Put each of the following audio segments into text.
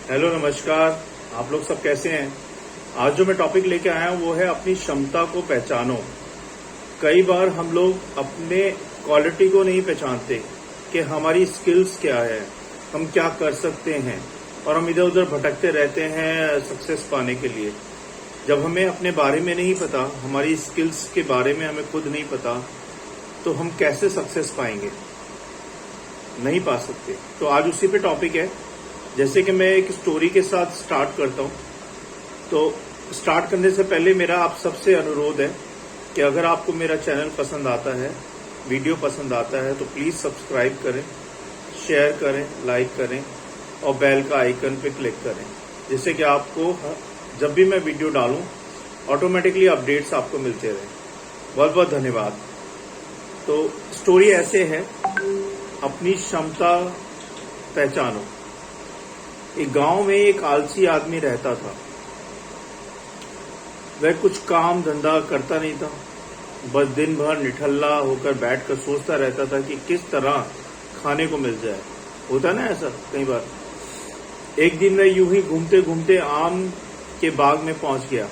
Hello नमस्कार। आप लोग सब कैसे हैं? आज जो मैं टॉपिक लेके आया हूँ वो है अपनी क्षमता को पहचानो। कई बार हम लोग अपने क्वालिटी को नहीं पहचानते कि हमारी स्किल्स क्या है, हम क्या कर सकते हैं, और हम इधर उधर भटकते रहते हैं सक्सेस पाने के लिए। जब हमें अपने बारे में नहीं पता, हमारी स्किल्स के बारे में हमें खुद नहीं पता, तो हम कैसे सक्सेस पाएंगे? नहीं पा सकते। तो आज उसी पे टॉपिक है। जैसे कि मैं एक स्टोरी के साथ स्टार्ट करता हूँ। तो स्टार्ट करने से पहले मेरा आप सबसे अनुरोध है कि अगर आपको मेरा चैनल पसंद आता है, वीडियो पसंद आता है, तो प्लीज़ सब्सक्राइब करें, शेयर करें, लाइक करें और बेल का आइकन पे क्लिक करें, जिससे कि आपको जब भी मैं वीडियो डालूं ऑटोमेटिकली अपडेट्स आपको मिलते रहें। बहुत बहुत धन्यवाद। तो स्टोरी ऐसे है, अपनी क्षमता पहचानो। एक गांव में एक आलसी आदमी रहता था। वह कुछ काम धंधा करता नहीं था, बस दिन भर निठल्ला होकर बैठकर सोचता रहता था कि किस तरह खाने को मिल जाए। होता ना ऐसा कई बार। एक दिन वह यूं ही घूमते घूमते आम के बाग में पहुंच गया।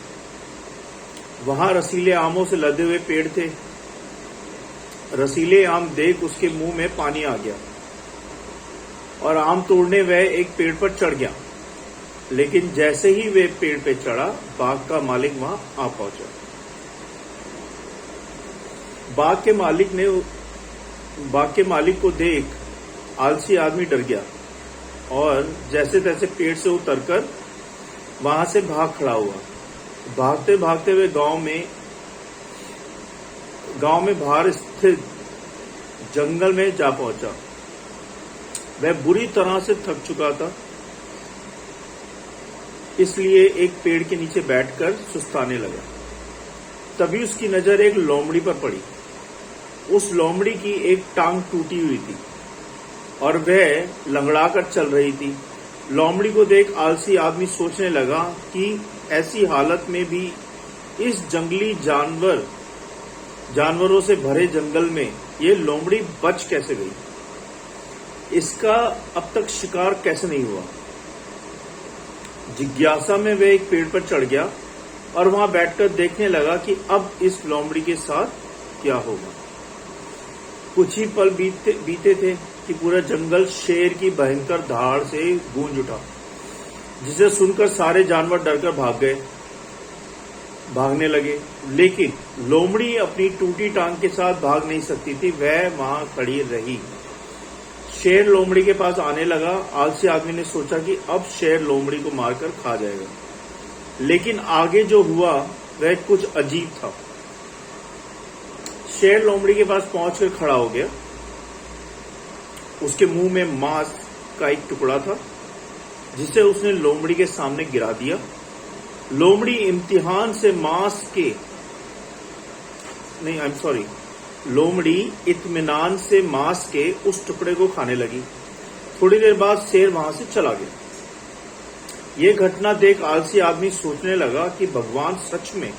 वहां रसीले आमों से लदे हुए पेड़ थे। रसीले आम देख उसके मुंह में पानी आ गया और आम तोड़ने वह एक पेड़ पर चढ़ गया। लेकिन जैसे ही वे पेड़ पे चढ़ा, बाग का मालिक वहां आ पहुंचा। बाग के मालिक को देख आलसी आदमी डर गया और जैसे तैसे पेड़ से उतरकर वहां से भाग खड़ा हुआ। भागते भागते वे गांव में बाहर स्थित जंगल में जा पहुंचा। वह बुरी तरह से थक चुका था, इसलिए एक पेड़ के नीचे बैठकर सुस्ताने लगा। तभी उसकी नजर एक लोमड़ी पर पड़ी। उस लोमड़ी की एक टांग टूटी हुई थी और वह लंगड़ाकर चल रही थी। लोमड़ी को देख आलसी आदमी सोचने लगा कि ऐसी हालत में भी इस जंगली जानवरों से भरे जंगल में ये लोमड़ी बच कैसे गई? इसका अब तक शिकार कैसे नहीं हुआ? जिज्ञासा में वह एक पेड़ पर चढ़ गया और वहां बैठकर देखने लगा कि अब इस लोमड़ी के साथ क्या होगा। कुछ ही पल बीते थे कि पूरा जंगल शेर की भयंकर धाड़ से गूंज उठा, जिसे सुनकर सारे जानवर डरकर भागने लगे। लेकिन लोमड़ी अपनी टूटी टांग के साथ भाग नहीं सकती थी, वह वहां खड़ी रही। शेर लोमड़ी के पास आने लगा। आलसी आदमी ने सोचा कि अब शेर लोमड़ी को मारकर खा जाएगा, लेकिन आगे जो हुआ वह कुछ अजीब था। शेर लोमड़ी के पास पहुंचकर खड़ा हो गया। उसके मुंह में मांस का एक टुकड़ा था, जिसे उसने लोमड़ी के सामने गिरा दिया। लोमड़ी लोमड़ी इत्मीनान से मांस के उस टुकड़े को खाने लगी। थोड़ी देर बाद शेर वहां से चला गया। ये घटना देख आलसी आदमी सोचने लगा कि भगवान सच में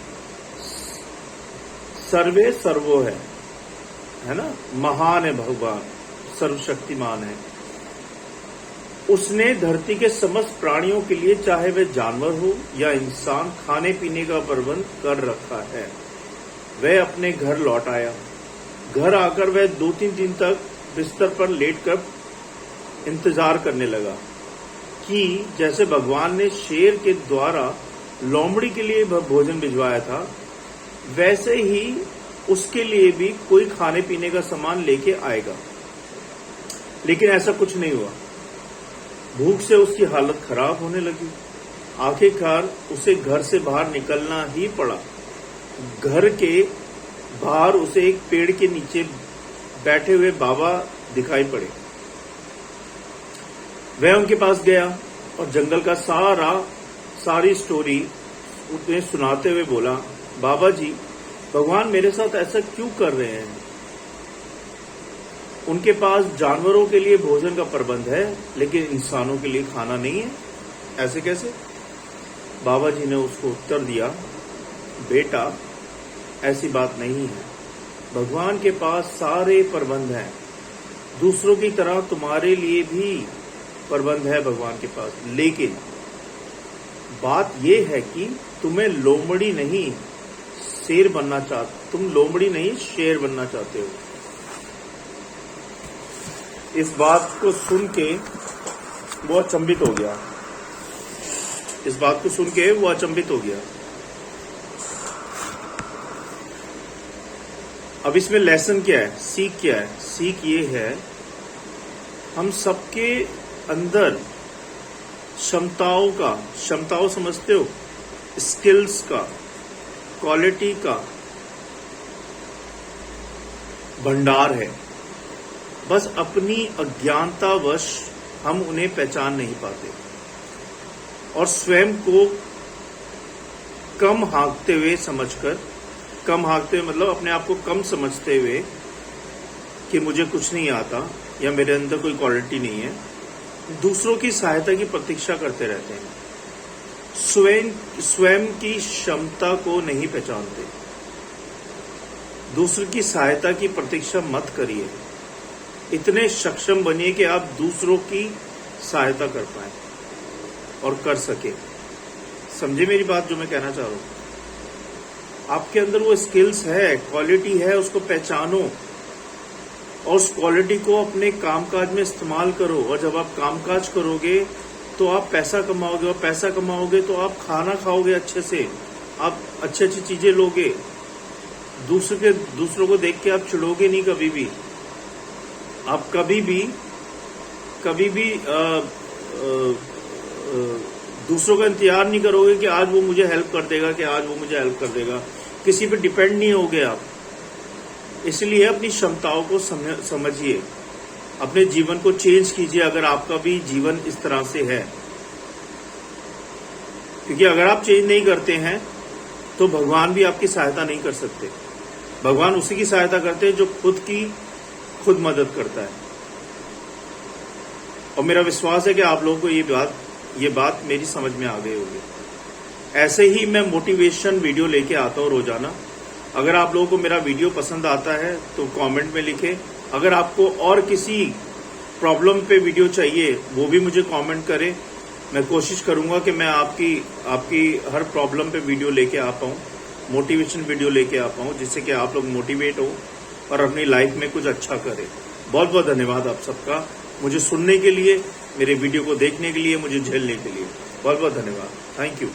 सर्वे सर्वो है ना, महान है भगवान, सर्वशक्तिमान है। उसने धरती के समस्त प्राणियों के लिए, चाहे वे जानवर हो या इंसान, खाने पीने का प्रबंध कर रखा है। वह अपने घर लौट आया। घर आकर वह 2-3 दिन तक बिस्तर पर लेटकर इंतजार करने लगा कि जैसे भगवान ने शेर के द्वारा लोमड़ी के लिए भोजन भिजवाया था, वैसे ही उसके लिए भी कोई खाने पीने का सामान लेके आएगा। लेकिन ऐसा कुछ नहीं हुआ। भूख से उसकी हालत खराब होने लगी। आखिरकार उसे घर से बाहर निकलना ही पड़ा। घर के बाहर उसे एक पेड़ के नीचे बैठे हुए बाबा दिखाई पड़े। वह उनके पास गया और जंगल का सारी स्टोरी उन्हें सुनाते हुए बोला, बाबा जी, भगवान मेरे साथ ऐसा क्यों कर रहे हैं? उनके पास जानवरों के लिए भोजन का प्रबंध है, लेकिन इंसानों के लिए खाना नहीं है। ऐसे कैसे? बाबा जी ने उसको उत्तर दिया, बेटा, ऐसी बात नहीं है। भगवान के पास सारे प्रबंध हैं। दूसरों की तरह तुम्हारे लिए भी प्रबंध है भगवान के पास। लेकिन बात यह है कि तुम्हें लोमड़ी नहीं शेर बनना चाहते, तुम लोमड़ी नहीं शेर बनना चाहते हो। इस बात को सुन के वो अचंभित हो गया। इस बात को सुन के वो अचंभित हो गया। अब इसमें लेसन क्या है, सीख क्या है? सीख ये है, हम सबके अंदर क्षमताओं समझते हो, स्किल्स का, क्वालिटी का भंडार है। बस अपनी अज्ञानतावश हम उन्हें पहचान नहीं पाते और स्वयं को कम हाँकते हुए समझकर, कम हाँकते हुए मतलब अपने आप को कम समझते हुए कि मुझे कुछ नहीं आता या मेरे अंदर कोई क्वालिटी नहीं है, दूसरों की सहायता की प्रतीक्षा करते रहते हैं। स्वयं की क्षमता को नहीं पहचानते। दूसरों की सहायता की प्रतीक्षा मत करिए। इतने सक्षम बनिए कि आप दूसरों की सहायता कर पाए और कर सके। समझे मेरी बात जो मैं कहना चाह रहा हूं? आपके अंदर वो स्किल्स है, क्वालिटी है, उसको पहचानो और उस क्वालिटी को अपने कामकाज में इस्तेमाल करो। और जब आप कामकाज करोगे तो आप पैसा कमाओगे, और पैसा कमाओगे तो आप खाना खाओगे अच्छे से, आप अच्छी अच्छी चीजें लोगे। दूसरों को देख के आप चिढ़ोगे नहीं कभी भी। आप कभी भी दूसरों का इंतजार नहीं करोगे कि आज वो मुझे हेल्प कर देगा, कि आज वो मुझे हेल्प कर देगा। किसी पे डिपेंड नहीं होगे आप। इसलिए अपनी क्षमताओं को समझिए, अपने जीवन को चेंज कीजिए अगर आपका भी जीवन इस तरह से है। क्योंकि अगर आप चेंज नहीं करते हैं तो भगवान भी आपकी सहायता नहीं कर सकते। भगवान उसी की सहायता करते हैं जो खुद मदद करता है। और मेरा विश्वास है कि आप लोगों को ये बात मेरी समझ में आ गई होगी। ऐसे ही मैं मोटिवेशन वीडियो लेके आता हूँ रोजाना। अगर आप लोगों को मेरा वीडियो पसंद आता है तो कमेंट में लिखें। अगर आपको और किसी प्रॉब्लम पे वीडियो चाहिए वो भी मुझे कमेंट करें। मैं कोशिश करूंगा कि मैं आपकी हर प्रॉब्लम पे वीडियो लेके आ पाऊँ, मोटिवेशन वीडियो लेके आ पाऊँ, जिससे कि आप लोग मोटिवेट हो और अपनी लाइफ में कुछ अच्छा करें। बहुत बहुत धन्यवाद आप सबका, मुझे सुनने के लिए, मेरे वीडियो को देखने के लिए, मुझे झेलने के लिए। बहुत बहुत धन्यवाद। Thank you.